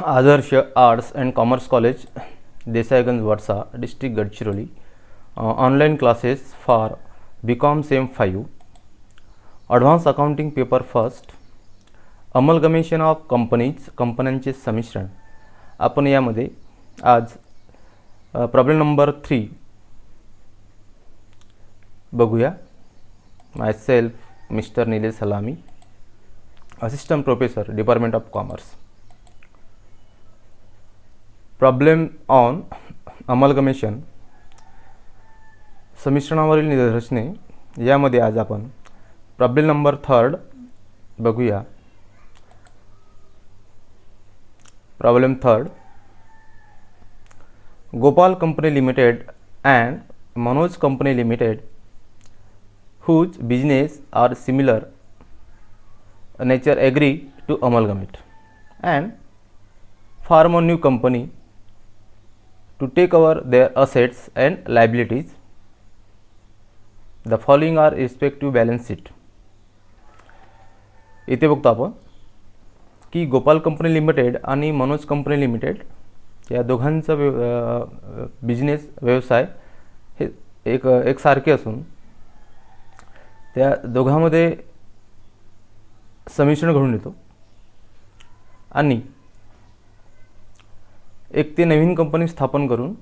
Adarsh arts and commerce college, Desaiganj, Varsha, district Gadchiroli. Online classes for BCom same 5, advance accounting paper first, amalgamation of कंपन्यांचे संमिश्रण. आपण यामध्ये आज problem number 3 बघूया. माय self mister Nilesh Salami, assistant professor, department of commerce. Problem on amalgamation, संमिश्रणावरील निदर्शने. यामध्ये आज आपण प्रॉब्लेम नंबर 3 बघूया. Problem 3, Gopal company limited and Manoj company limited whose business are similar nature agree to amalgamate and form a new company to take over their assets and liabilities. The following are respective balance sheet. इथे बघतो आपण की Gopal company limited आणि Manoj company limited या दोघांचा business व्यवसाय हे एक सारखे असून त्या दोघांमध्ये संमिश्रण घडून येतो आणि एक ते नवीन कंपनी स्थापन करून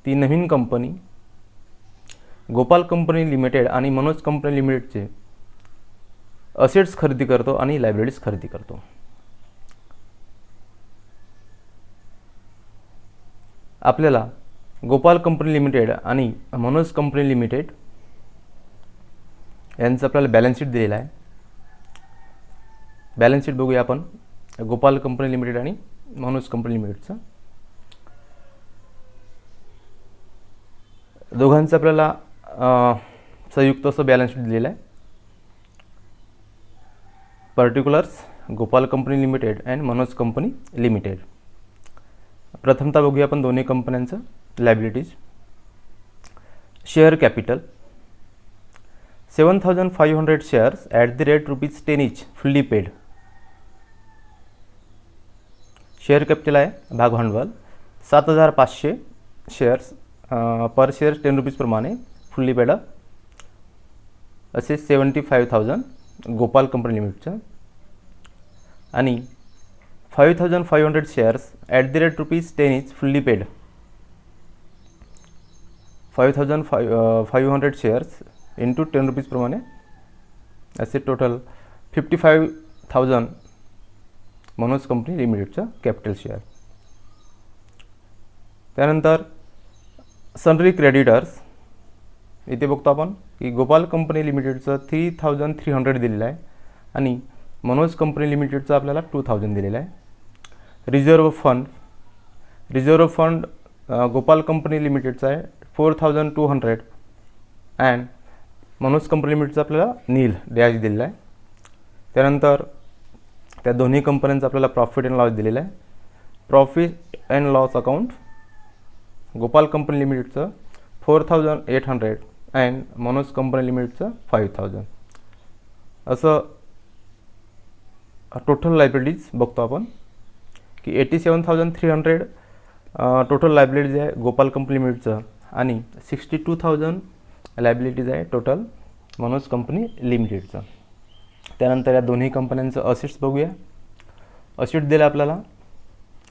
ती नवीन कंपनी गोपाल कंपनी लिमिटेड आणि मनोज कंपनी लिमिटेडचे असेट्स खरेदी करतो आणि लायबिलिटीज खरेदी करतो. आपल्याला गोपाल कंपनी लिमिटेड आणि मनोज कंपनी लिमिटेड यांचं आपल्याला बॅलन्स शीट दिलेला आहे. बॅलन्स शीट बघूया आपण गोपाल कंपनी लिमिटेड आणि मनोज कंपनी लिमिटेडचं. दोघांचं आपल्याला संयुक्त असं बॅलन्स शीट दिलेलं आहे. Particulars Gopal company limited and Manoj company limited. प्रथमतः बघूया आपण दोन्ही कंपन्यांचं liabilities. Share capital 7,500 shares at the rate ₹10 each fully paid. Share capital आहे भागभांडवल 7,500 शेअर्स पर शेअर ₹10 प्रमाणे फुल्ली पेड असे 75,000 गोपाल कंपनी लिमिटेडचं आणि 5,500 shares at the rate ₹10 is fully paid. 5,500 shares into ₹10 प्रमाणे असे टोटल 55,000 मनोज कंपनी लिमिटेडचं कॅपिटल शेअर. त्यानंतर सनरी क्रेडिटर्स. इथे बघतो आपण की गोपाल कंपनी लिमिटेडचं 3,300 दिलेलं आहे आणि मनोज कंपनी लिमिटेडचं आपल्याला 2,000 दिलेलं आहे. रिझर्व फंड गोपाल कंपनी लिमिटेडचा आहे 4,200 अँड मनोज कंपनी लिमिटेडचं आपल्याला नील डॅश दिलेला आहे. त्यानंतर त्या दोन्ही कंपन्यांचं आपल्याला प्रॉफिट अँड लॉस दिलेलं आहे. Profit and loss account Gopal company लिमिटेडचं 4,800 अँड मनोज कंपनी लिमिटेडचं 5,000. असं टोटल लायबिलिटीज बघतो आपण की 87,300 टोटल लायबिलिटीज आहे गोपाल कंपनी लिमिटेडचं आणि 62,000 लायबिलिटीज आहे टोटल मनोज कंपनी लिमिटेडचं. त्यानंतर या दोन्ही कंपन्यांचं असेट्स बघूया. असेट दिलं आपल्याला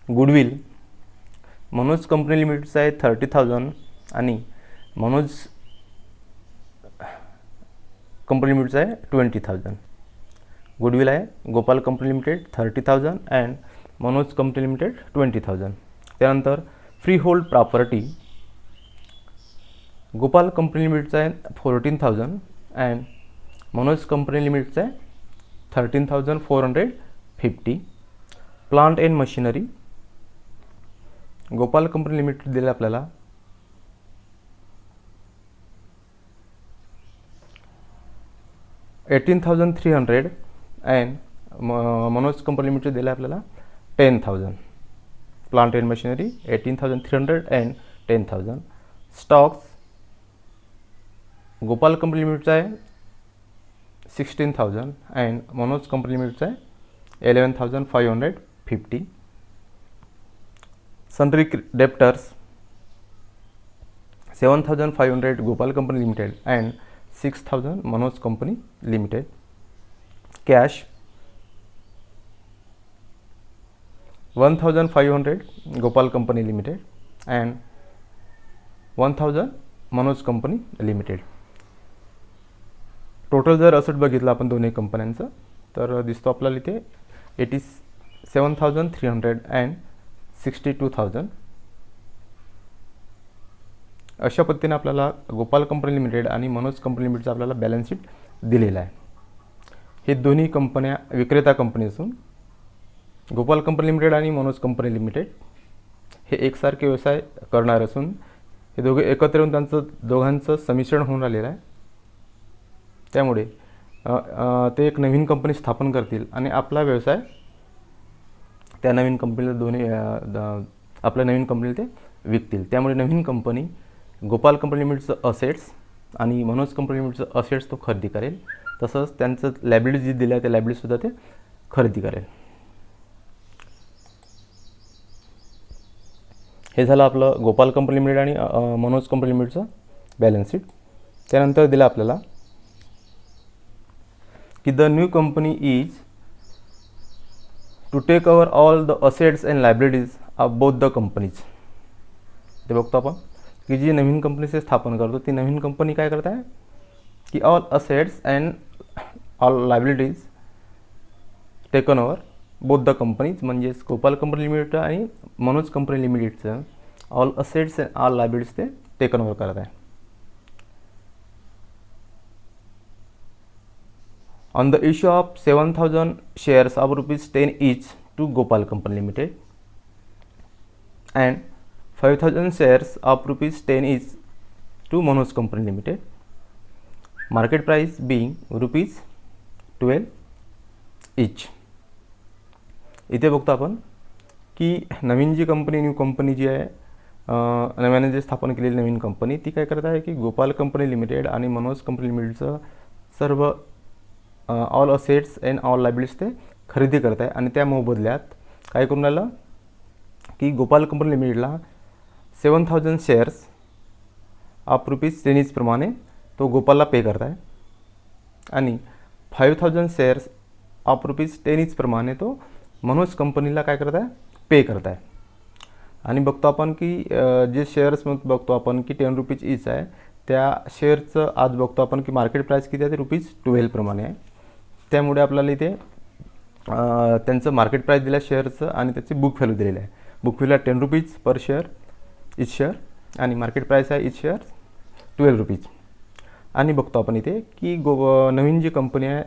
गुडविल मनोज कंपनी लिमिटेडचं आहे 30,000 आणि मनोज कंपनी लिमिटेडचं आहे 20,000. गुडविल आहे Gopal company limited 30,000 and Manoj company limited 20,000. त्यानंतर freehold property Gopal company लिमिटेडचं आहे 14,000 अँड मनोज कंपनी लिमिटेडचं आहे 13,450. Plant and machinery Gopal company limited दिलं आपल्याला 18,300 अँड मनोज कंपनी लिमिटेड दिलं आपल्याला 10,000. Plant and machinery 18,300 and 10,000. Stocks Gopal company लिमिटेडचा आहे 16,000 अँड मनोज कंपनी लिमिटेडचा आहे 11,550. Sundry debtors 7,500 Gopal company limited and 6,000 Manoj company limited. Cash 1,500 Gopal company limited and 1,000 Manoj company limited. Total जर असट बघितलं आपण दोन्ही कंपन्यांचं तर दिसतो आपल्याला इथे 87,300 अँड 62,000. अशा पद्धतीने आपल्याला गोपाल कंपनी लिमिटेड आणि मनोज कंपनी लिमिटेडचं आपल्याला बॅलन्स शीट दिलेलं आहे. हे दोन्ही कंपन्या विक्रेता कंपनी असून गोपाल कंपनी लिमिटेड आणि मनोज कंपनी लिमिटेड हे एकसारखे व्यवसाय करणार असून हे दोघे एकत्र येऊन त्यांचं दोघांचं संमिश्रण होऊन राहिलेलं आहे. त्यामुळे ते एक नवीन कंपनी स्थापन करतील आणि आपला व्यवसाय त्या नवीन कंपनीला दोन्ही आपल्या नवीन कंपनीला ते विकतील. त्यामुळे नवीन कंपनी गोपाल कंपनी लिमिटेडचं असेट्स आणि मनोज कंपनी लिमिटेडचं असेट्स तो खरेदी करेल. तसंच त्यांचं लायबिलिटी जी दिली आहे त्या लायबिलिटीसुद्धा ते खरेदी करेल. हे झालं आपलं गोपाल कंपनी लिमिटेड आणि मनोज कंपनी लिमिटेडचं बॅलन्स शीट. त्यानंतर दिलं आपल्याला की the new company is to take over all the assets and liabilities of both the companies. ते बघतो आपण की जी नवीन कंपनीचे स्थापन करतो ती नवीन कंपनी काय करत आहे की all assets and all liabilities taken over both the companies म्हणजेच गोपाल कंपनी लिमिटेड आणि मनोज कंपनी लिमिटेडचं all assets and all liabilities ते टेकन ओव्हर करत आहे. On the issue of 7,000 shares of ₹10 each to Gopal Company Limited and 5,000 shares of ₹10 each to Manoj Company Limited. Market price being ₹12 each. इथे बघतो आपण की नवीन जी company new company जी आहे नव्याने जे स्थापन केलेली नवीन कंपनी ती काय करत आहे की गोपाल कंपनी लिमिटेड आणि मनोज कंपनी लिमिटेडचं सर्व all assets and all liabilities ते खरेदी करत आहे आणि त्या मोबदल्यात काय करून राहिलं की गोपाल कंपनी लिमिटेडला 7,000 शेअर्स ऑफ ₹10 प्रमाणे तो गोपालला पे करत आहे आणि 5,000 शेअर्स ऑफ ₹10 प्रमाणे तो मनोज कंपनीला काय करत आहे पे करत आहे. आणि बघतो आपण की जे शेअर्स बघतो आपण की ₹10 ईच आहे त्या शेअरचं आज बघतो आपण की मार्केट प्राईस किती आहे ते ₹12 प्रमाणे आहे. त्यामुळे आपल्याला इथे त्यांचं मार्केट प्राईस दिलं आहे शेअरचं आणि त्याची बुक व्हॅल्यू दिलेली आहे. बुक व्हॅल्यू आहे ₹10 पर शेअर इच शेअर आणि मार्केट प्राईस आहे इच शेअर ₹12. आणि बघतो आपण इथे की नवीन जी कंपनी आहे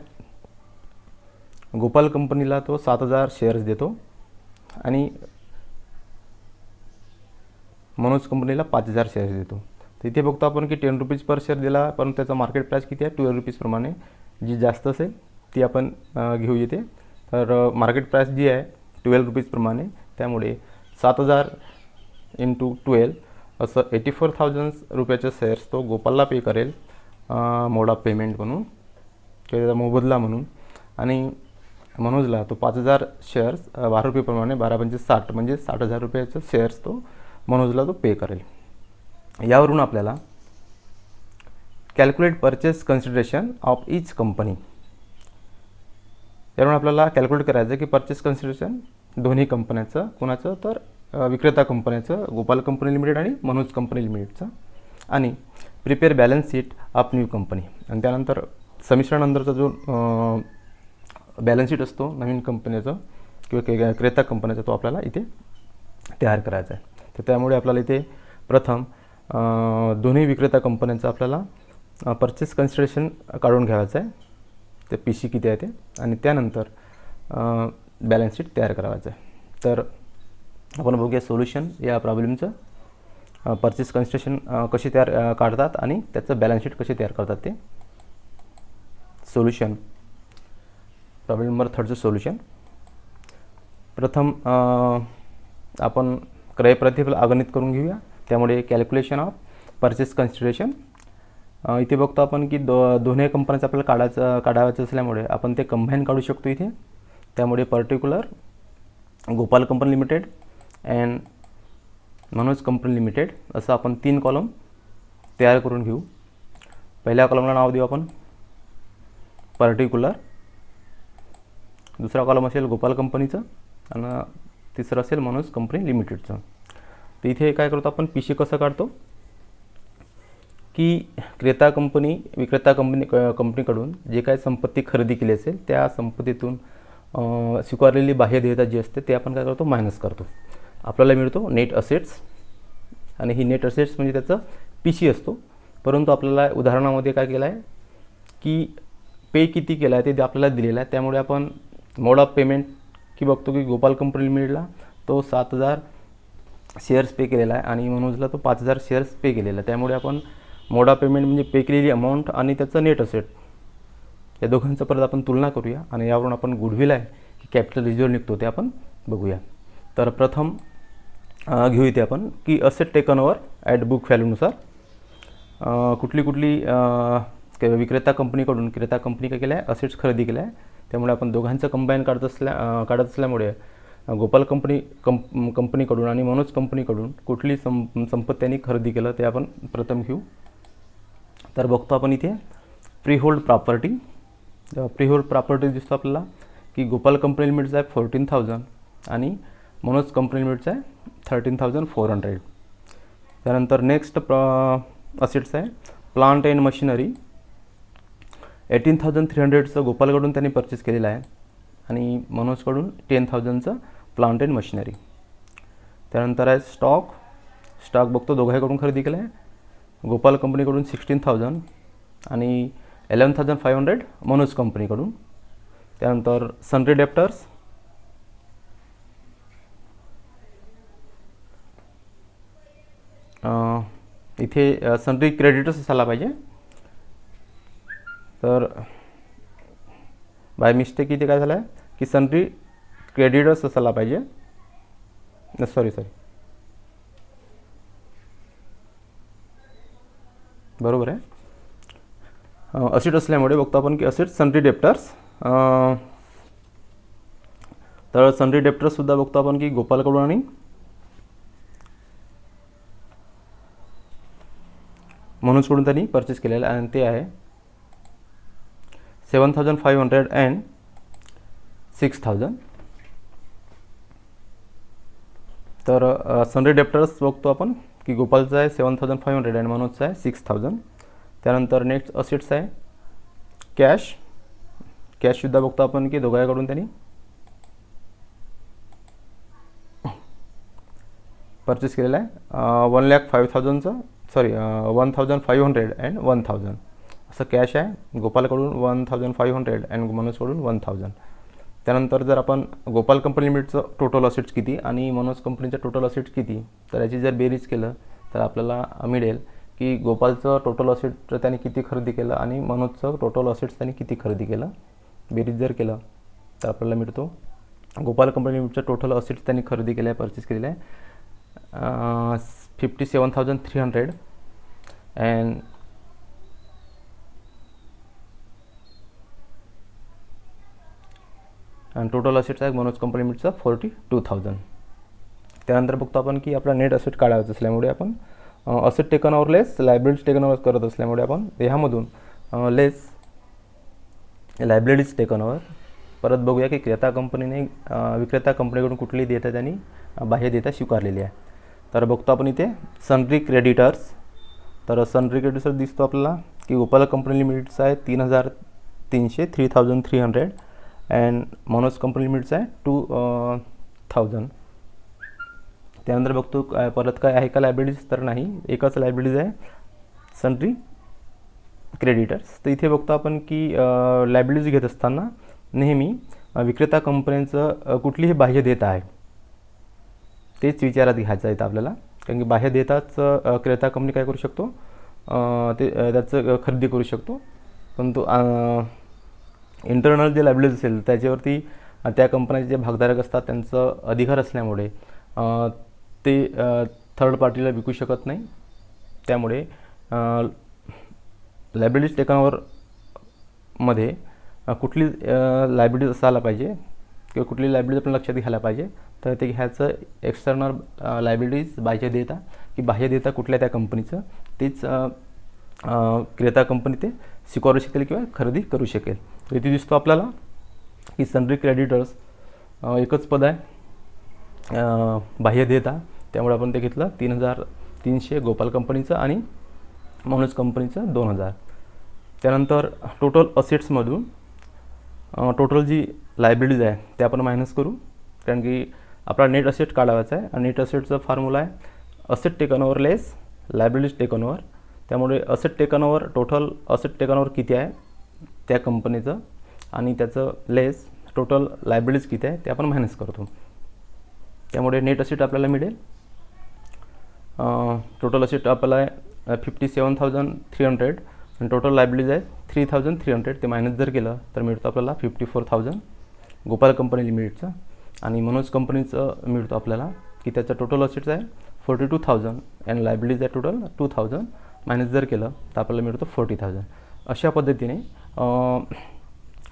गोपाल कंपनीला तो 7,000 शेअर्स देतो आणि मनोज कंपनीला 5,000 शेअर्स देतो. तर इथे बघतो आपण की ₹10 पर शेअर दिला पण त्याचा मार्केट प्राईस किती आहे ₹12 प्रमाणे. जी जास्त असेल ती आपण घेऊ येते. तर मार्केट प्राईस जी आहे ₹12 प्रमाणे त्यामुळे 7,000 × 12 असं 84,000 रुपयाचे शेअर्स तो गोपालला पे करेल मोड ऑफ पेमेंट म्हणून किंवा त्याचा मोबदला म्हणून. आणि मनोजला तो 5,000 शेअर्स ₹12 प्रमाणे 12×5 = 60 म्हणजे 60,000 रुपयाचे शेअर्स तो मनोजला तो पे करेल. यावरून आपल्याला calculate purchase consideration of each company यावरून आपल्याला कॅल्क्युलेट करायचं आहे की परचेस कन्सिडरेशन दोन्ही कंपन्याचं कोणाचं तर विक्रेता कंपन्याचं गोपाल कंपनी लिमिटेड आणि मनोज कंपनी लिमिटेडचं आणि prepare balance sheet of new company. आणि त्यानंतर समिश्रणानंतरचा जो बॅलन्स शीट असतो नवीन कंपनीचं किंवा विक्रेता कंपन्याचा तो आपल्याला इथे तयार करायचा आहे. तर त्यामुळे आपल्याला इथे प्रथम दोन्ही विक्रेता कंपन्यांचं आपल्याला परचेस कन्सिडरेशन काढून घ्यायचं आहे ते PC किती आहे ते आणि त्यानंतर बॅलन्स शीट तयार करायचं आहे. तर आपण बघूया सोल्युशन या प्रॉब्लेमचं. परचेस कन्सिडरेशन कशी तयार काढतात आणि त्याचं बॅलन्स शीट कशी तयार करतात ते. सोल्युशन प्रॉब्लेम नंबर 3चं सोल्युशन. प्रथम आपण क्रय प्रतिफल अगणित करून घेऊया. त्यामुळे कॅल्क्युलेशन ऑफ परचेस कन्सिडरेशन इथे बघतो आपण की दोन्ही कंपन्यांचं आपल्याला काढायचं असल्यामुळे आपण ते कंबाईन काढू शकतो इथे. त्यामुळे particular Gopal company limited and Manoj company limited असं आपण 3 कॉलम तयार करून घेऊ. पहिल्या कॉलमला नाव देऊ आपण पर्टिक्युलर, दुसरा कॉलम असेल गोपाल कंपनीचं आणि तिसरं असेल मनोज कंपनी लिमिटेडचं. तर इथे काय करतो आपण, पी सी कसं काढतो की विक्रेता कंपनीकडून जे काय संपत्ती खरेदी केली असेल त्या संपत्तीतून स्वीकारलेली बाह्य देयता जी असते ते आपण काय करतो, मायनस करतो. आपल्याला मिळतो नेट असेट्स. आणि ही नेट असेट्स म्हणजे त्याचं पी सी असतो. परंतु आपल्याला उदाहरणामध्ये काय केलं आहे की पे किती केला आहे ते आपल्याला दिलेलं आहे. त्यामुळे आपण मोड ऑफ पेमेंट की बघतो की गोपाल कंपनी लिमिटेडला तो 7,000 शेअर्स पे केलेला आहे आणि मनोजला तो 5,000 शेअर्स पे केलेला आहे. त्यामुळे आपण मोड ऑफ पेमेंट म्हणजे पे केलेली अमाऊंट आणि त्याचं नेट असेट या दोघांचं परत आपण तुलना करूया आणि यावरून आपण गुडविल आहे की कॅपिटल रिझर्व्ह निघतो ते आपण बघूया. तर प्रथम घेऊ इथे आपण की asset taken over at book व्हॅल्यूनुसार कुठली विक्रेता कंपनीकडून कंपनी काय केलं आहे, असेट्स खरेदी केल्या आहे. त्यामुळे आपण दोघांचं कंबाईन काढत असल्यामुळे गोपाल कंपनीकडून आणि मनोज कंपनीकडून कुठली संपत्त्यांनी खरेदी केलं ते आपण प्रथम घेऊ. तर बघतो आपण इथे free hold property. Free hold property दिसतो आपल्याला की गोपाल कंपनी लिमिटेडचा आहे 14,000 आणि मनोज कंपनी लिमिटेडचा आहे 13,400. त्यानंतर नेक्स्ट असेट्स आहे प्लांट अँड मशिनरी. 18,300चं गोपालकडून त्यांनी परचेस केलेलं आहे आणि मनोजकडून 10,000चं प्लांट अँड मशिनरी. त्यानंतर आहे स्टॉक बघतो दोघांकडून खरेदी केलं आहे. गोपाल कंपनीकडून 16,000 आणि 11,500 मनोज कंपनीकडून. त्यानंतर सनरी डेप्टर्स इथे सनरी क्रेडिटर्स असायला पाहिजे. तर बाय मिस्टेक इथे काय झालं आहे की सनरी क्रेडिटर्स असायला पाहिजे. सॉरी बरोबर आहे. असेट असल्यामुळे बघतो आपण की असेट सनरी डेप्टर्स. तर सनरी डेप्टर्ससुद्धा बघतो आपण की गोपालकडून आणि मनोजकडून त्यांनी परचेस केलेलं आहे आणि ते आहे 7,500 अँड 6,000. तर सनरी डेप्टर्स बघतो आपण की गोपालचा आहे 7,500 आणि मनोजचा आहे 6,000. त्यानंतर नेक्स्ट असेट्स आहे कॅशसुद्धा बघतो आपण की दोघांकडून त्यांनी परचेस केलेला आहे 1,05,000चं 1,500 अँड 1,000 असं कॅश आहे. गोपालकडून 1,500 अँड मनोजकडून 1,000. त्यानंतर जर आपण गोपाल कंपनी लिमिटेडचं टोटल असेट्स किती आणि मनोज कंपनीचं टोटल असेट्स किती तर याची जर बेरीज केलं तर आपल्याला मिळेल की गोपालचं टोटल असेट त्यांनी किती खरेदी केलं आणि मनोजचं टोटल असेट्स त्यांनी किती खरेदी केलं. बेरीज जर केलं तर आपल्याला मिळतो गोपाल कंपनी लिमिटेडचं टोटल असेट्स त्यांनी खरेदी केलं आहे, परचेस केलेलं आहे 57,300 अँड टोटल असेट्स आहे मनोज कंपनी लिमिटेडचा 42,000. त्यानंतर बघतो आपण की आपला नेट असेट काढायचं असल्यामुळे आपण असेट टेकन ओव्हर लेस लायबिलिटीज टेकन ओव्हर करत असल्यामुळे आपण ह्यामधून लेस लायबिलिटीज टेकन ओव्हर परत बघूया की विक्रेता कंपनीकडून कुठली देयता त्यांनी बाह्य देयता स्वीकारलेली आहे. तर बघतो आपण इथे सनरी क्रेडिटर्स. तर सनरी क्रेडिटर्स दिसतो आपल्याला की गोपाल कंपनी लिमिटेडचा आहे 3,300 अँड मनोज कंपनी लिमिटेडचा आहे 2,000. त्यानंतर बघतो परत काय आहे का लायबिलिटीज तर नाही, एकच लायबिलिटीज आहे सनरी क्रेडिटर्स. तर इथे बघतो आपण की लायबिलिटीज घेत असताना नेहमी विक्रेता कंपन्यांचं कुठलीही बाह्य देयता आहे तेच विचारात घ्यायचं आहे आपल्याला. कारण की बाह्य देयताच क्रेता कंपनी काय करू शकतो ते त्याचं खरेदी करू शकतो. परंतु इंटरनल जे लायबिलिटीज असेल त्याच्यावरती त्या कंपन्याचे जे भागधारक असतात त्यांचं अधिकार असल्यामुळे ते थर्ड पार्टीला विकू शकत नाही. त्यामुळे लायबिलिटीज टेकन ओव्हर मध्ये कुठली लायबिलिटीज असायला पाहिजे किंवा कुठली लायबिलिटी आपण लक्षात घ्यायला पाहिजे, तर ते घ्यायचं एक्सटर्नल लायबिलिटीज बाह्य देयता, की बाह्य देयता कुठल्या त्या कंपनीचं तीच क्रेता कंपनी ते स्वीकारू शकेल किंवा खरेदी करू शकेल. तर इथे दिसतो आपल्याला की सनरी क्रेडिटर्स एकच पद आहे बाह्य देयता, त्यामुळे आपण ते घेतलं 3,300 गोपाल कंपनीचं आणि मनोज कंपनीचं 2,000. त्यानंतर टोटल असेट्समधून टोटल जी लायबिलिटीज आहे ते आपण मायनस करू, कारण की आपला नेट असेट काढायचा आहे आणि नेट असेटचा फॉर्म्युला आहे असेट टेकन ओव्हर लेस लायबिलिटीज टेकन ओव्हर. त्यामुळे asset taken over total asset taken over किती आहे त्या कंपनीचं आणि त्याचं लेस टोटल लायबिलिटीज किती आहे ते आपण मायनस करतो. त्यामुळे नेट असेट आपल्याला मिळेल टोटल असेट आपल्याला 57,300 आणि टोटल लायबिलिटीज आहे 3,300. ते मायनस जर केलं तर मिळतो आपल्याला 54,000 गोपाल कंपनी लिमिटेडचं. आणि मनोज कंपनीचं मिळतो आपल्याला की त्याचं टोटल असेट्स आहे 42,000 आणि लायबिलिटीज आहे टोटल 2,000. मायनस जर केलं तर आपल्याला मिळतो 40,000. अशा पद्धतीने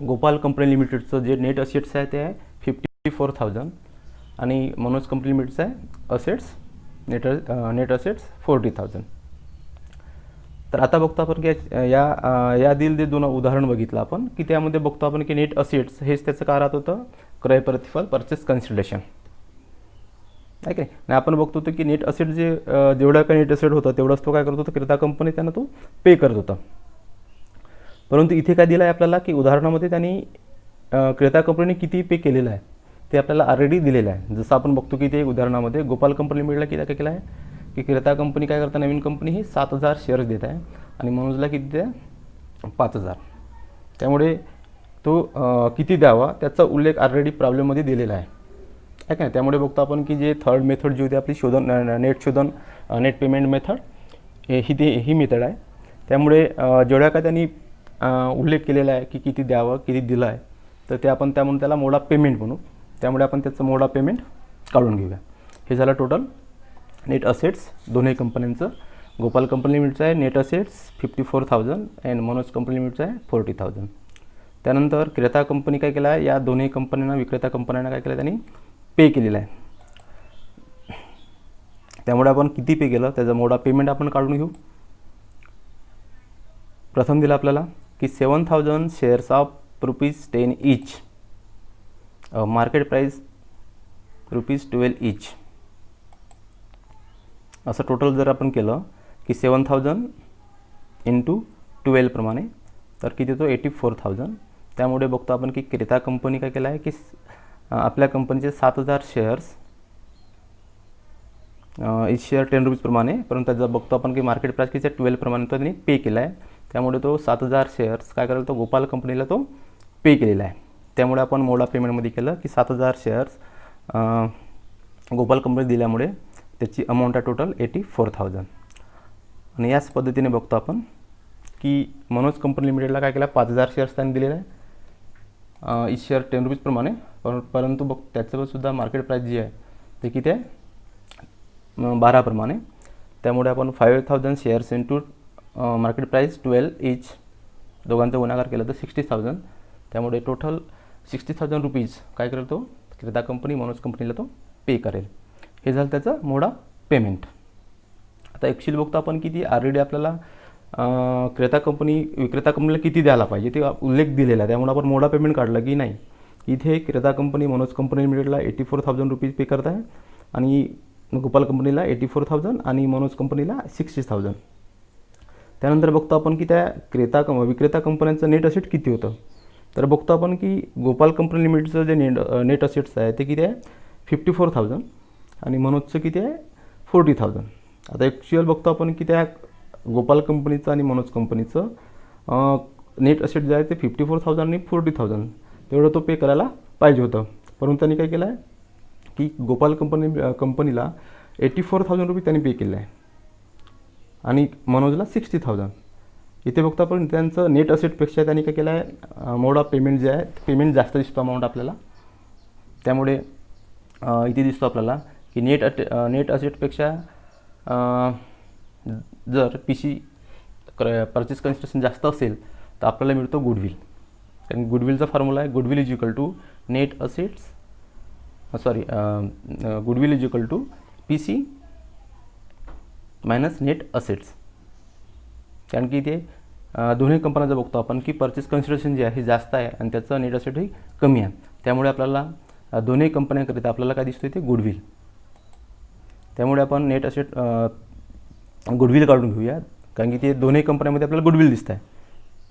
गोपाल कंपनी लिमिटेडचं जे नेट असेट्स आहे ते आहे 54,000 आणि मनोज कंपनी लिमिटेडचं आहे असेट्स नेट असेट्स 40,000. तर आता बघतो आपण की यातील जे 2 उदाहरण बघितलं आपण की त्यामध्ये बघतो आपण की नेट असेट्स हेच त्याचं काय राहत होतं क्रय प्रतिफल परचेस कन्सिडरेशन आहे की नाही. आपण बघतो होतो की नेट असेट जेवढा काही नेट असेट होतं तेवढंच तो काय करत होता क्रेता कंपनी त्यांना तो पे करत होता. परंतु इथे काय दिलं आहे आपल्याला की उदाहरणामध्ये त्यांनी क्रेता कंपनीने किती पे केलेलं आहे ते आपल्याला ऑलरेडी दिलेलं आहे. जसं आपण बघतो की ते उदाहरणामध्ये गोपाल कंपनी लिमिटेडला किती काय केलं आहे की क्रेता कंपनी काय करता नवीन कंपनी ही 7,000 शेअर्स देत आहे आणि मनोजला किती द्या 5,000. त्यामुळे तो किती द्यावा त्याचा उल्लेख ऑलरेडी प्रॉब्लेममध्ये दिलेला आहे का नाही. त्यामुळे बघतो आपण की जे थर्ड मेथड जी होती आपली नेट पेमेंट मेथड ही मेथड आहे. त्यामुळे जेवढ्या का त्यांनी उल्लेख केलेला आहे की किती द्यावं किती दिलं आहे तर ते आपण त्यामुळे त्याला मोड ऑफ पेमेंट म्हणू. त्यामुळे आपण त्याचं मोड ऑफ पेमेंट काढून घेऊया. हे झालं टोटल नेट असेट्स दोन्ही कंपन्यांचं. गोपाल कंपनी लिमिटेडचं आहे नेट असेट्स 54,000 आणि मनोज कंपनी लिमिटेडचं आहे 40,000. त्यानंतर क्रेता कंपनी काय केलं आहे या दोन्ही कंपन्यांना विक्रेता कंपन्यांना काय केलं त्यांनी पे केलेलं आहे. त्यामुळे आपण किती पे केलं त्याचं मोड ऑफ पेमेंट आपण काढून घेऊ. प्रथम दिलं आपल्याला की 7,000 shares of ₹10 each market price ₹12 इच. असं टोटल जर आपण केलं की 7,000 × 12 प्रमाणे तर किती येतो 84,000. त्यामुळे बघतो आपण की क्रेता कंपनी काय केलं आहे की आपल्या कंपनीचे 7,000 शेअर्स इच शेअर 10 रुपीज प्रमाणे, परंतु त्याचा बघतो आपण की मार्केट प्राईस किती 12 प्रमाणे तो त्यांनी पे केला आहे. त्यामुळे तो 7,000 शेअर्स काय करेल तो गोपाल कंपनीला तो पे केलेला आहे. त्यामुळे आपण मोड ऑफ पेमेंटमध्ये केलं की 7,000 शेअर्स गोपाल कंपनी दिल्यामुळे त्याची अमाऊंट आहे टोटल 84,000. आणि याच पद्धतीने बघतो आपण की मनोज कंपनी लिमिटेडला काय केलं 5,000 शेअर्स त्यांनी दिलेलं आहे इच शेअर 10 रुपीज प्रमाणे, परंतु बघ त्याचं सुद्धा मार्केट प्राईस जी आहे ते किती आहे 12 प्रमाणे. त्यामुळे आपण 5,000 शेअर्स इंटू मार्केट प्राईस 12 इच दोघांचा गुणाकार केला तर 60,000. त्यामुळे टोटल 60,000 रुपीज काय करेल तो क्रेता कंपनी मनोज कंपनीला तो पे करेल. हे झालं त्याचं मोड ऑफ पेमेंट. आता ॲक्च्युअली बघतो आपण की ती ऑलरेडी आपल्याला विक्रेता कंपनीला किती द्यायला पाहिजे ते उल्लेख दिलेला आहे. त्यामुळे आपण मोड ऑफ पेमेंट काढलं की नाही. इथे क्रेता कंपनी मनोज कंपनी लिमिटेडला 84,000 रुपीज पे करत आहे आणि गोपाल कंपनीला 84,000 आणि मनोज कंपनीला 60,000. त्यानंतर बघतो आपण की त्या विक्रेता कंपन्यांचं नेट असेट किती होतं. तर बघतो आपण की गोपाल कंपनी लिमिटेडचं जे नेट असेट्स आहे ते किती आहे 54,000 आणि मनोजचं किती आहे 40,000. आता ॲक्च्युअल बघतो आपण की त्या गोपाल कंपनीचं आणि मनोज कंपनीचं नेट असेट जे आहे ते 54,000 आणि 40,000 तेवढं तो पे करायला पाहिजे होतं. परंतु त्यांनी काय केलं आहे की गोपाल कंपनीला 84,000 रुपये त्यांनी पे केले आहे आणि मनोजला 60,000. इथे बघतो आपण त्यांचं नेट असेटपेक्षा त्यांनी काय केलं आहे मोड ऑफ पेमेंट जे आहे पेमेंट जास्त दिसतो अमाऊंट आपल्याला. त्यामुळे इथे दिसतो आपल्याला की नेट असेटपेक्षा जर PC परचेस कन्सिडरेशन जास्त असेल तर आपल्याला मिळतो गुडविल. कारण गुडविलचा फॉर्म्युला आहे goodwill is equal to net assets goodwill is equal to P C minus net assets. कारण की ते दोन्ही कंपन्यांचं बघतो आपण की परचेस कन्सिडरेशन जे आहे हे जास्त आहे आणि त्याचं नेट असेट ही कमी आहे. त्यामुळे आपल्याला दोन्ही कंपन्यांकरिता आपल्याला काय दिसतो ते गुडविल. त्यामुळे आपण नेट असेट गुडविल काढून घेऊया, कारण की ते दोन्ही कंपन्यांमध्ये आपल्याला गुडविल दिसत आहे.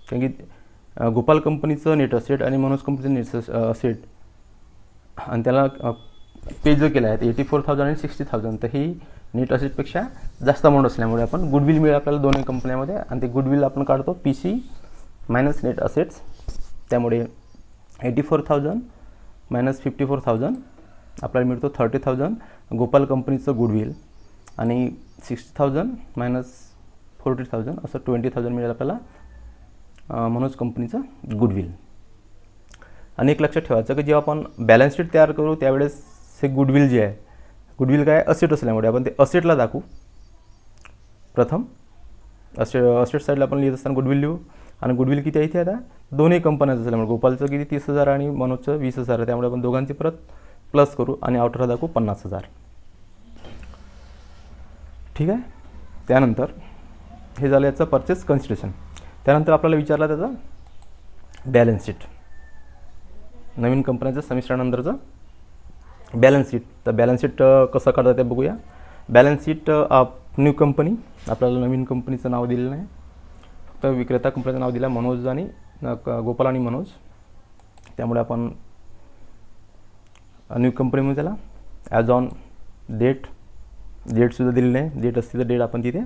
कारण की गोपाल कंपनीचं नेट असेट आणि मनोज कंपनीचं नेट असेट आणि त्याला पे जर केलं आहे 84,000 आणि 60,000, तर ही नेट असेटपेक्षा जास्त अमाऊंट असल्यामुळे आपण गुडविल मिळेल आपल्याला दोन्ही कंपन्यांमध्ये, आणि ते गुडविल आपण काढतो P C minus net assets. त्यामुळे 84,000 मायनस 54,000 आपल्याला मिळतो 30,000 गोपाल कंपनीचं गुडविल, आणि 60,000 मायनस 40,000 असं 20,000 मिळेल आपल्याला मनोज कंपनीचं गुडविल. आणि एक लक्षात ठेवायचं की जेव्हा आपण बॅलन्स शीट तयार करू त्यावेळेस हे गुडविल जे आहे, गुडविल काय असेट असल्यामुळे आपण ते असेटला दाखवू. प्रथम असेट साईडला आपण लिहित असताना गुडविल लिहू, आणि गुडविल किती आहे इथे आता दोन्ही कंपन्यांचं असल्यामुळे गोपालचं किती 30,000 आणि मनोजचं 20,000 आहे. त्यामुळे आपण दोघांची परत प्लस करू आणि आउटरला दाखवू 50,000. ठीक आहे. त्यानंतर हे झालं याचं परचेस कन्सिडरेशन. त्यानंतर आपल्याला विचारला त्याचा बॅलन्स शीट, नवीन कंपन्याचं समिश्रणानंतरचं बॅलन्स शीट. तर बॅलन्स शीट कसं काढतात ते बघूया. बॅलन्स शीट न्यू कंपनी, आपल्याला नवीन कंपनीचं नाव दिलेलं नाही, फक्त विक्रेता कंपनीचं नाव दिलं मनोज आणि गोपाल आणि मनोज. त्यामुळे आपण न्यू कंपनीमध्ये त्याला ॲज ऑन डेटसुद्धा दिलेली नाही, डेट असते तर डेट आपण तिथे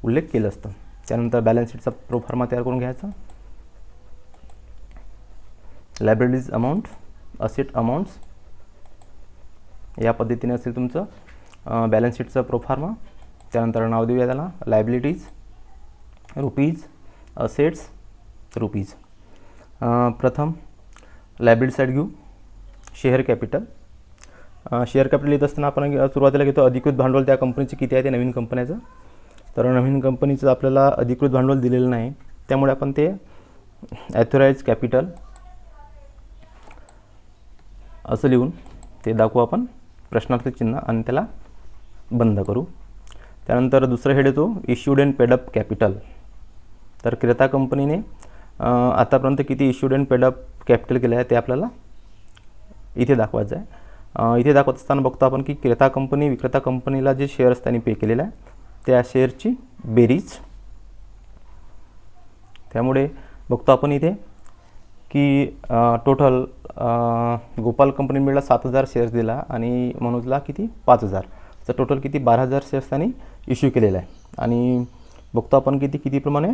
उल्लेख केलं असतं. त्यानंतर बॅलन्स शीटचा प्रोफार्मा तयार करून घ्यायचा. लायबिलिटीज अमाऊंट, असेट अमाऊंट्स या पद्धतीने असेल तुमचं बॅलन्स शीटचं प्रोफार्मा. त्यानंतर नाव देऊया त्याला लायबिलिटीज रुपीज, असेट्स रुपीज. प्रथम लायबिलिटी साईड घेऊ. Share capital. शेअर कॅपिटल येत असताना आपण सुरुवातीला घेतो अधिकृत भांडवल त्या कंपनीचे किती आहे ते नवीन कंपन्याचं. तर नवीन कंपनीचं आपल्याला अधिकृत भांडवल दिलेलं नाही, त्यामुळे आपण ते ॲथोराइज कॅपिटल असं लिहून ते दाखवू आपण प्रश्नार्थक चिन्ह आणि त्याला बंद करू. त्यानंतर दुसरं हेड येतो इश्यूड अँड पेडअप कॅपिटल. तर क्रेता कंपनीने आतापर्यंत किती इश्यूड अँड पेडअप कॅपिटल केलं आहे ते आपल्याला इथे दाखवायचं आहे. इथे दाखवत असताना बघतो आपण की क्रेता कंपनी विक्रेता कंपनीला जे शेअर्स त्यांनी पे केलेलं आहे त्या शेअरची बेरीज. त्यामुळे बघतो आपण इथे की टोटल गोपाल कंपनी मिळाला 7,000 शेअर्स दिला आणि मनोजला किती 5,000, तर टोटल किती 12,000 शेअर्स त्यांनी इश्यू केलेला आहे. आणि बघतो आपण किती प्रमाणे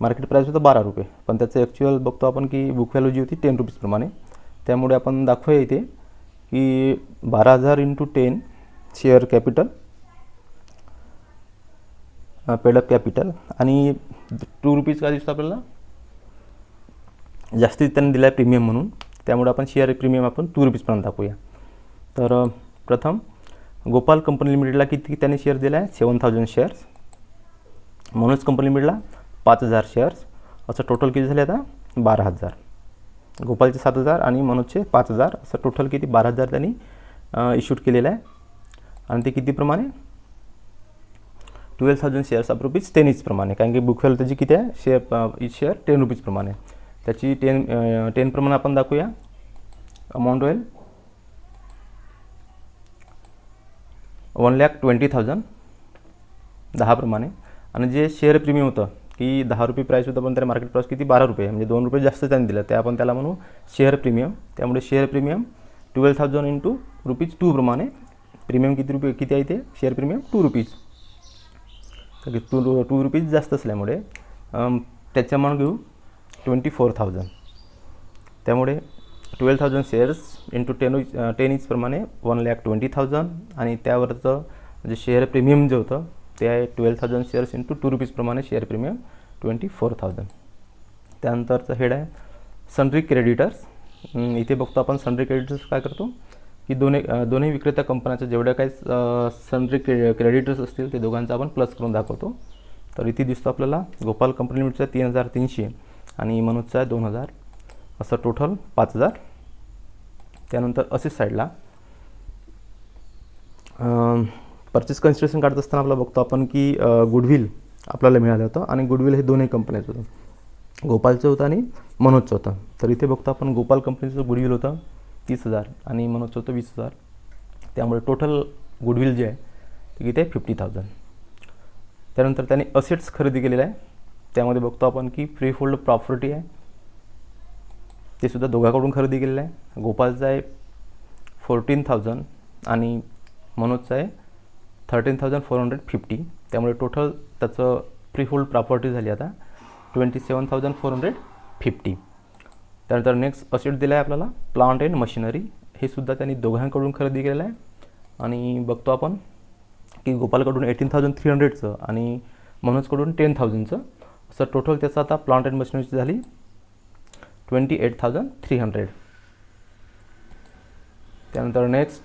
मार्केट प्राईस होतं 12 रुपये, पण त्याचं ॲक्च्युअल बघतो आपण की बुक व्हॅल्यू जी होती 10 रुपीज प्रमाणे. त्यामुळे आपण दाखवूया इथे की 12,000 × 10 शेअर कॅपिटल पेडअप कॅपिटल, आणि 2 रुपीज काय दिसतं आपल्याला जास्तीत त्यांनी दिला आहे प्रीमियम म्हणून. त्यामुळे आपण शेअर प्रीमियम आपण 2 रुपीजपर्यंत दाखवूया. तर प्रथम गोपाल कंपनी लिमिटेडला किती त्यांनी शेअर दिला आहे 7,000 शेअर्स. मनोज कंपनी लिमिटेडला 5,000 शेअर्स. असं टोटल किती झाले आता 12,000. गोपालचे 7,000 आणि मनोजचे 5,000 असं टोटल किती 12,000 त्यांनी इश्यूड केलेलं आहे. आणि ते कितीप्रमाणे 12,000 शेअर्स ऑफ रुपीज 10 each प्रमाणे, कारण की बुक व्हॅल्यू त्याची किती आहे शेअर 10 रुपीज प्रमाणे. त्याची 10 प्रमाणे आपण दाखवूया. अमाऊंट होईल 1,20,000 10 प्रमाणे. आणि जे शेअर प्रीमियम होतं की 10 रुपये प्राईस होतं, पण त्याला मार्केट प्राईस किती 12 रुपये, म्हणजे 2 रुपये जास्त त्यांनी दिलं, ते आपण त्याला म्हणू शेअर प्रीमियम. त्यामुळे शेअर प्रीमियम 12,000 × ₹2 प्रमाणे. प्रीमियम किती आहे ते शेअर प्रीमियम 2 रुपीज, तर 2 रुपीज जास्त असल्यामुळे त्याचं अमाऊंट घेऊ 24,000. त्यामुळे 12,000 शेअर्स × 10 each प्रमाणे 1,20,000. आणि त्यावरचं जे शेअर प्रीमियम जे होतं ते आहे 12,000 शेअर्स × 2 रुपीज प्रमाणे शेअर प्रीमियम 24,000. त्यानंतरचं हेड आहे सन्ड्री क्रेडिटर्स. इथे बघतो आपण सन्ड्री क्रेडिटर्स काय करतो की दोन्ही विक्रेता कंपन्यांच्या जेवढ्या काही सन्ड्री क्रेडिटर्स असतील ते दोघांचा आपण प्लस करून दाखवतो. तर इथे दिसतो आपल्याला गोपाल कंपनी लिमिटेडचा 3,300 आणि मनोजचा 2,000 असं टोटल 5,000. त्यानंतर असेट साईडला परचेस कन्सिडरेशन काढत असताना आपलं बघतो आपण की गुडविल आपल्याला मिळालं होतं आणि गुडविल हे दोन्ही कंपन्याचं होतं, गोपालचं होतं आणि मनोजचं होतं. तर इथे बघतो आपण गोपाल कंपनीचं गुडविल होतं 30,000 आणि मनोजचं होतं 20,000. त्यामुळे टोटल गुडविल जे आहे ते किती आहे 50,000. त्यानंतर त्याने असेट्स खरेदी केलेले आहे. त्यामध्ये बघतो आपण की फ्री होल्ड प्रॉपर्टी आहे, ते सुद्धा दोघांकडून खरेदी केलेलं आहे. गोपालचं आहे 14,000 आणि मनोजचं आहे 13,450. त्यामुळे टोटल त्याचं फ्री होल्ड प्रॉपर्टी झाली आता 27,450. त्यानंतर नेक्स्ट असेट दिला आहे आपल्याला प्लांट अँड मशिनरी, हे सुद्धा त्यांनी दोघांकडून खरेदी केलेलं आहे. आणि बघतो आपण की गोपालकडून 18,300चं आणि मनोजकडून 10,000चं, असं टोटल त्याचं आता प्लांट अँड मशिनरीची झाली 28,300. त्यानंतर नेक्स्ट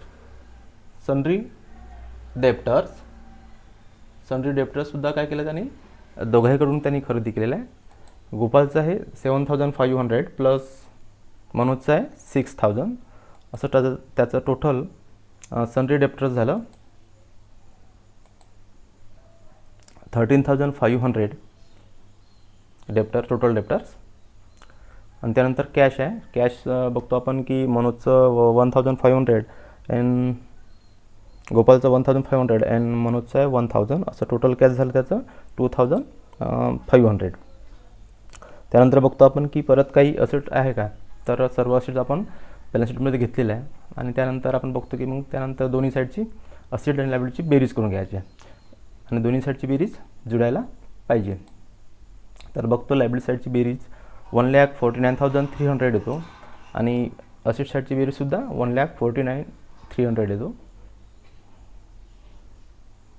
सन्ड्री डेप्टर्ससुद्धा काय केलं त्यांनी दोघांकडून त्यांनी खरेदी केलेलं आहे. गोपालचं आहे 7,500 प्लस मनोजचं आहे 6,000, असं त्याचं टोटल सन्ड्री डेप्टर्स झालं 13,500 टोटल डेप्टर्स. आणि त्यानंतर कॅश आहे. कॅश बघतो आपण की मनोजचं 1,500 अँड गोपालचं 1,500 अँड मनोजचं आहे 1,000, असं टोटल कॅश झालं त्याचं 2,500. त्यानंतर बघतो आपण की परत काही असेट आहे का, तर सर्व असेट आपण बॅलन्स शीटमध्ये घेतलेलं आहे. आणि त्यानंतर आपण बघतो की मग त्यानंतर दोन्ही साईडची असेट आणि लायबिलिटीची बेरीज करून घ्यायची आहे आणि दोन्ही साईडची बेरीज जुळायला पाहिजे. तर बघतो लायबिलिटी साईडची बेरीज 1,49,300 येतो आणि असेट साईडची बेरीजसुद्धा 1,49,300 येतो.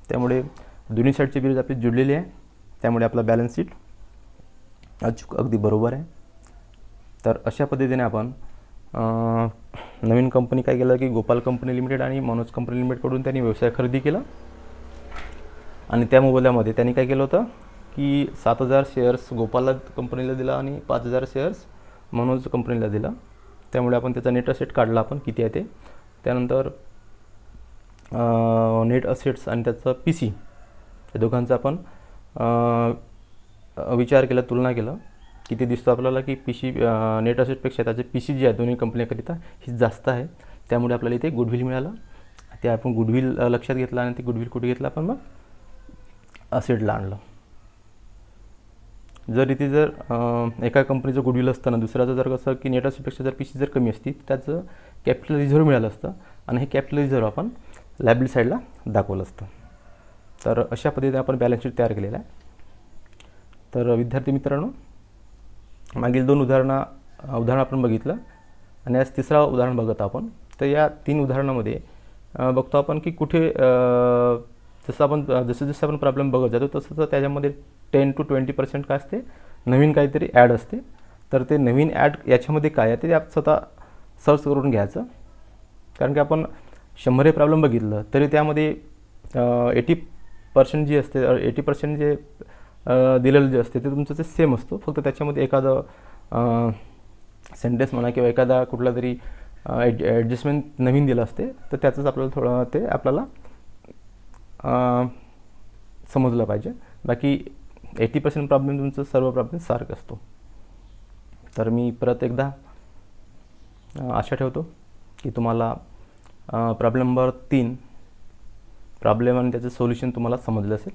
त्यामुळे दोन्ही साईडची बेरीज आपली जुळलेली आहे, त्यामुळे आपला बॅलन्स शीट अगदी बरोबर आहे. तर अशा पद्धतीने आपण नवीन कंपनी काय केलं की गोपाल कंपनी लिमिटेड आणि मनोज कंपनी लिमिटेडकडून त्यांनी व्यवसाय खरेदी केला आणि त्या मोबदल्यामध्ये त्यांनी काय केलं होतं की 7,000 शेअर्स गोपाल कंपनीला दिला आणि 5,000 शेअर्स मनोज कंपनीला दिला. त्यामुळे आपण त्याचा नेट असेट काढला आपण किती आहे ते. त्यानंतर नेट असेट्स आणि त्याचं पी सी या दोघांचा आपण विचार केला, तुलना केलं, किती दिसतो आपल्याला की पी सी नेट असेटपेक्षा त्याचे पी सी जे आहे दोन्ही कंपन्याकरिता ही जास्त आहे. त्यामुळे आपल्याला इथे गुडविल मिळालं. ते आपण गुडविल लक्षात घेतलं आणि ते गुडविल कुठे घेतलं आपण मग असेटला आणलं. जर इथे जर एका कंपनीचं गुडविल असताना दुसऱ्याचं जर कसं की नेट असेटपेक्षा जर पी सी जर कमी असती त्याचं कॅपिटल रिझर्व्ह मिळालं असतं आणि हे कॅपिटल रिझर्व्ह आपण लायबिलिटी साईडला दाखवलं असतं. तर अशा पद्धतीने आपण बॅलन्स शीट तयार केलेलं आहे. तर विद्यार्थी मित्रांनो, मागील दोन उदाहरण आपण बघितलं आणि आज तिसरा उदाहरण बघत आपण. तर या 3 उदाहरणामध्ये बघतो आपण की कुठे जसं आपण प्रॉब्लेम बघत जातो तसं त्याच्यामध्ये 10 to 20% काय असते, नवीन काहीतरी ॲड असते. तर ते नवीन ॲड याच्यामध्ये काय आहे ते आपण स्वतः सर्च करून घ्यायचं. कारण की आपण 100 प्रॉब्लेम बघितलं तरी त्यामध्ये 80% जे असते 80% जे दिलेलं जे असते ते तुमचं ते सेम असतो. फक्त त्याच्यामध्ये एखादं सेंटेन्स म्हणा किंवा एखादा कुठला तरी ॲडजस्टमेंट नवीन दिलं असते तर त्याचंच आपल्याला थोडं ते आपल्याला समजलं पाहिजे. बाकी 80% प्रॉब्लेम तुमचं सर्व प्रॉब्लेम सारखं असतो. तर मी परत एकदा आशा ठेवतो की तुम्हाला प्रॉब्लेम नंबर 3 प्रॉब्लेम आणि त्याचं सोल्युशन तुम्हाला समजलं असेल.